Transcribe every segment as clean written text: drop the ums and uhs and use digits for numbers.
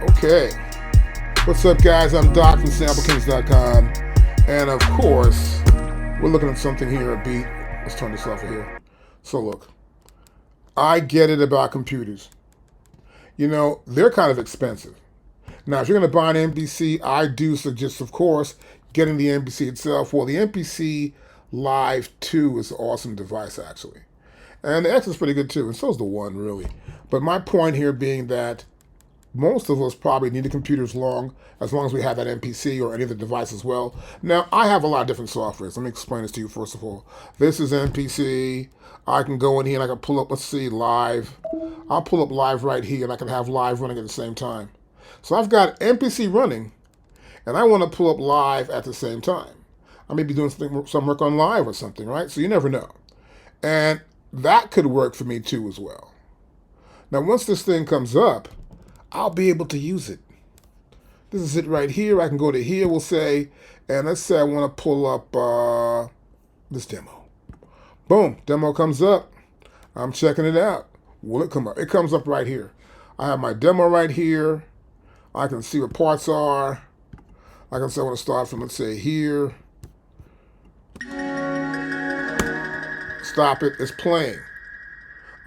Okay, what's up, guys? I'm Doc from SampleKings.com, and of course, we're looking at something here. A beat. Let's turn this off of here. So look, I get it about computers. They're kind of expensive. Now, if you're going to buy an MPC, I do suggest, of course, getting the MPC itself. Well, the MPC Live 2 is an awesome device, actually. And the X is pretty good too, and so is the One, really. But my point here being that most of us probably need a computer as long as we have that MPC or any other device as well. Now, I have a lot of different softwares. Let me explain this to you first of all. This is MPC. I can go in here and I can pull up, let's see, Live. I'll pull up Live right here and I can have Live running at the same time. So I've got MPC running and I want to pull up Live at the same time. I may be doing some work on Live or something, right? So you never know. And that could work for me too as well. Now, once this thing comes up, I'll be able to use it. This is it right here. I can go to here, we'll say, and let's say I want to pull up this demo. Boom, demo comes up. I'm checking it out. Will it come up? It comes up right here. I have my demo right here. I can see what parts are. I can say I want to start from, let's say, here. Stop it. It's playing.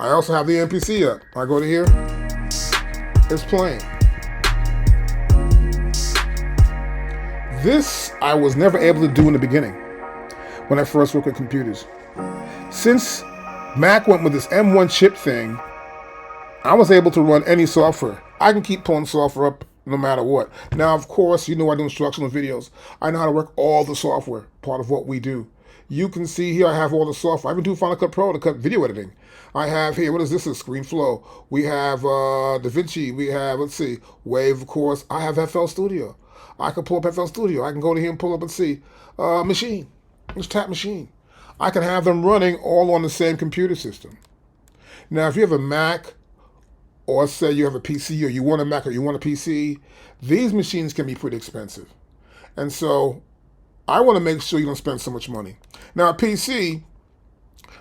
I also have the MPC up. I go to here. It's playing. This I was never able to do in the beginning when I first worked with computers. Since Mac went with this M1 chip thing, I was able to run any software. I can keep pulling software up no matter what. Now, of course, I do instructional videos. I know how to work all the software, part of what we do. You can see here I have all the software. I even do Final Cut Pro to cut video editing. I have here, what is this? Is ScreenFlow. We have DaVinci. We have, let's see, Wave, of course. I have FL Studio. I can pull up FL Studio. I can go to here and pull up and see Machine. Just tap Machine. I can have them running all on the same computer system. Now, if you have a Mac, or say you have a PC, or you want a Mac, or you want a PC, these machines can be pretty expensive. And so I want to make sure you don't spend so much money. Now, a PC,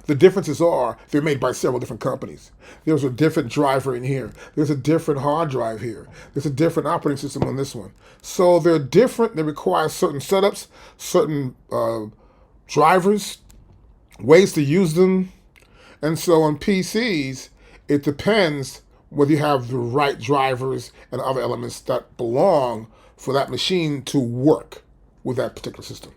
the differences are they're made by several different companies. There's a different driver in here. There's a different hard drive here. There's a different operating system on this one. So they're different. They require certain setups, certain drivers, ways to use them. And so on PCs, it depends whether you have the right drivers and other elements that belong for that machine to work with that particular system.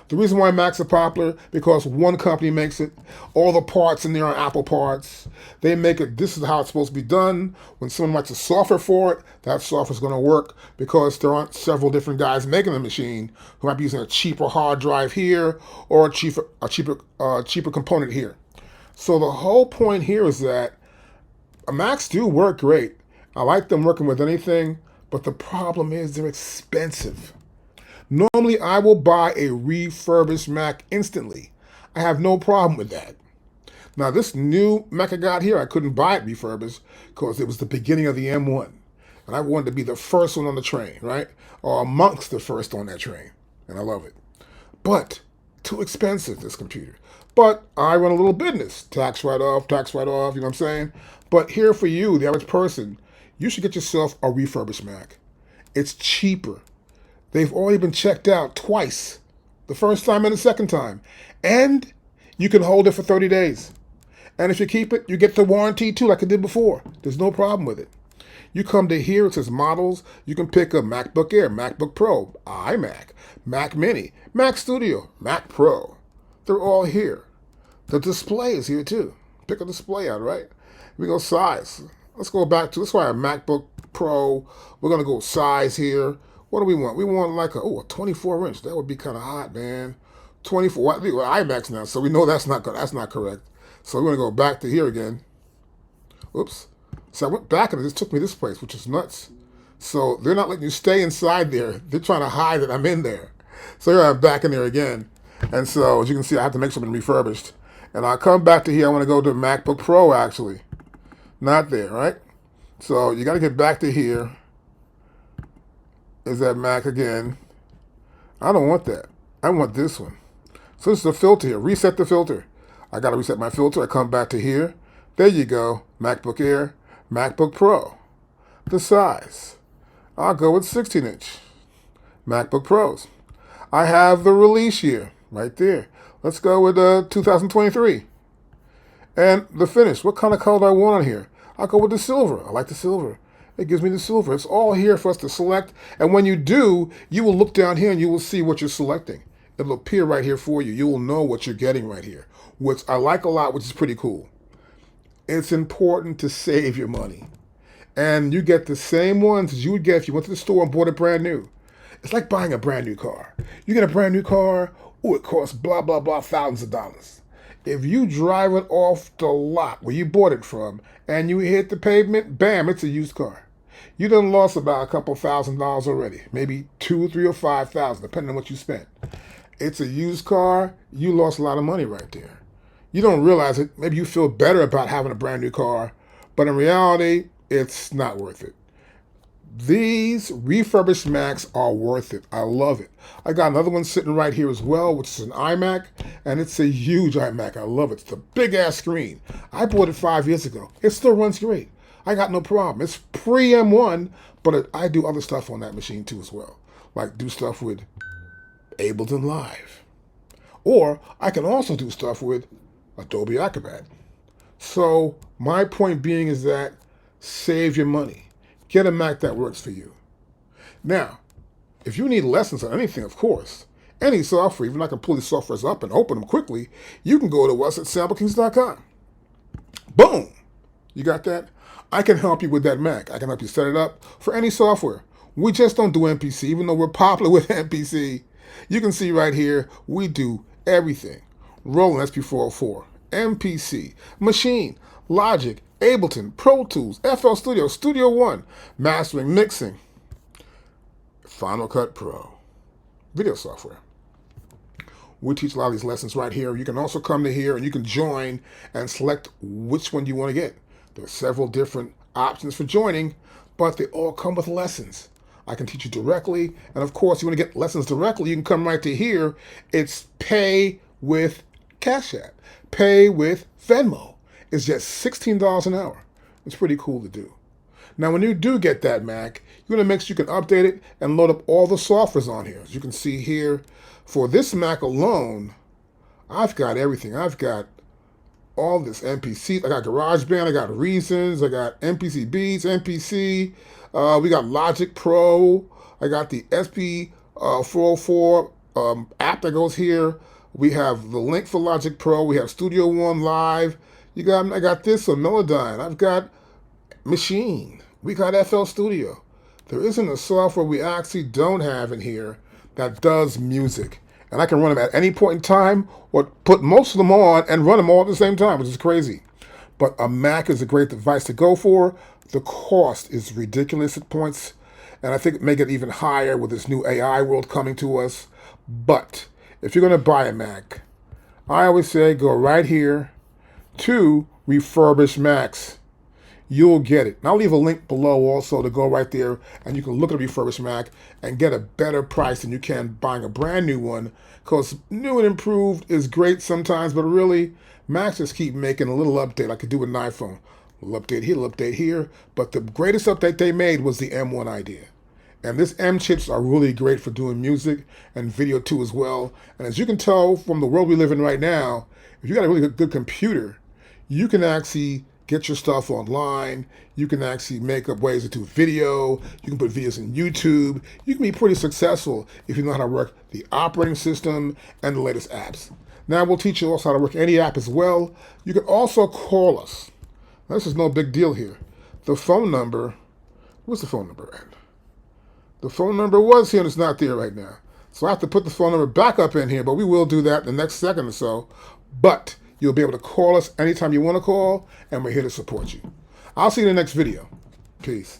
The reason why Macs are popular, because one company makes it. All the parts in there are Apple parts. They make it, this is how it's supposed to be done. When someone writes a software for it, that software is going to work because there aren't several different guys making the machine who might be using a cheaper hard drive here or a cheaper component here. So the whole point here is that Macs do work great. I like them working with anything, but the problem is they're expensive. Normally, I will buy a refurbished Mac instantly. I have no problem with that. Now, this new Mac I got here, I couldn't buy it refurbished because it was the beginning of the M1. And I wanted to be the first one on the train, right? Or amongst the first on that train. And I love it. But, too expensive, this computer. But I run a little business. Tax write-off, you know what I'm saying? But here for you, the average person, you should get yourself a refurbished Mac. It's cheaper. They've already been checked out twice, the first time and the second time. And you can hold it for 30 days. And if you keep it, you get the warranty too, like I did before. There's no problem with it. You come to here, it says models. You can pick a MacBook Air, MacBook Pro, iMac, Mac Mini, Mac Studio, Mac Pro. They're all here. The display is here too. Pick a display out, right? We go size. Let's go back to, let's try a MacBook Pro. We're going to go size here. What do we want? We want like a 24-inch. That would be kind of hot, man. 24. We're iMacs now, so we know that's not correct. So we're going to go back to here again. Oops. So I went back and it just took me this place, which is nuts. So they're not letting you stay inside there. They're trying to hide that I'm in there. So here I'm back in there again. And so as you can see, I have to make something refurbished. And I'll come back to here. I want to go to MacBook Pro, actually. Not there, right? So you got to get back to here. Is that Mac again? I don't want that. I want this one. So this is the filter here. Reset the filter. I got to reset my filter. I come back to here. There you go. MacBook Air, MacBook Pro. The size. I'll go with 16-inch MacBook Pros. I have the release year right there. Let's go with 2023. And the finish. What kind of color do I want on here? I'll go with the silver. I like the silver. It gives me the silver. It's all here for us to select. And when you do, you will look down here and you will see what you're selecting. It'll appear right here for you. You will know what you're getting right here, which I like a lot, which is pretty cool. It's important to save your money. And you get the same ones as you would get if you went to the store and bought it brand new. It's like buying a brand new car. You get a brand new car, oh, it costs blah, blah, blah, thousands of dollars. If you drive it off the lot where you bought it from and you hit the pavement, bam, it's a used car. You done lost about a couple $1,000s already, maybe 2, 3, or 5,000, depending on what you spent. It's a used car, you lost a lot of money right there. You don't realize it. Maybe you feel better about having a brand new car, but in reality, it's not worth it. These refurbished Macs are worth it. I love it. I got another one sitting right here as well, which is an iMac, and it's a huge iMac. I love it. It's a big-ass screen. I bought it 5 years ago. It still runs great. I got no problem. It's pre-M1, but I do other stuff on that machine too as well, like do stuff with Ableton Live. Or I can also do stuff with Adobe Acrobat. So my point being is that save your money. Get a Mac that works for you. Now, if you need lessons on anything, of course, any software, even I can pull these softwares up and open them quickly, you can go to us at SampleKings.com. Boom! You got that? I can help you with that Mac. I can help you set it up for any software. We just don't do MPC, even though we're popular with MPC. You can see right here, we do everything. Roland SP404, MPC, Machine, Logic, Ableton, Pro Tools, FL Studio, Studio One, mastering, mixing, Final Cut Pro, video software. We teach a lot of these lessons right here. You can also come to here and you can join and select which one you want to get. There are several different options for joining, but they all come with lessons. I can teach you directly, and of course, you want to get lessons directly, you can come right to here. It's pay with Cash App, pay with Venmo. It's just $16 an hour. It's pretty cool to do. Now, when you do get that Mac, you're going to make sure you can update it and load up all the softwares on here. As you can see here, for this Mac alone, I've got everything. I've got all this MPC. I got GarageBand. I got Reasons. I got MPC Beats, MPC. We got Logic Pro. I got the SP404 app that goes here. We have the link for Logic Pro. We have Studio One Live. I got this on Melodyne. I've got Machine. We got FL Studio. There isn't a software we actually don't have in here that does music. And I can run them at any point in time or put most of them on and run them all at the same time, which is crazy. But a Mac is a great device to go for. The cost is ridiculous at points. And I think it may get even higher with this new AI world coming to us. But if you're going to buy a Mac, I always say go right here to refurbished Macs. You'll get it. And I'll leave a link below also to go right there and you can look at a refurbished Mac and get a better price than you can buying a brand new one, because new and improved is great sometimes, but really Macs just keep making a little update like you do with an iPhone. A little update here, a little update here, but the greatest update they made was the M1 idea. And this M chips are really great for doing music and video too as well. And as you can tell from the world we live in right now, if you got a really good computer, you can actually get your stuff online. You can actually make up ways to do video. You can put videos in YouTube. You can be pretty successful if you know how to work the operating system and the latest apps. Now we'll teach you also how to work any app as well. You can also call us. Now, this is no big deal here. The phone number, what's the phone number at? The phone number was here and it's not there right now. So I have to put the phone number back up in here, but we will do that in the next second or so. But you'll be able to call us anytime you want to call, and we're here to support you. I'll see you in the next video. Peace.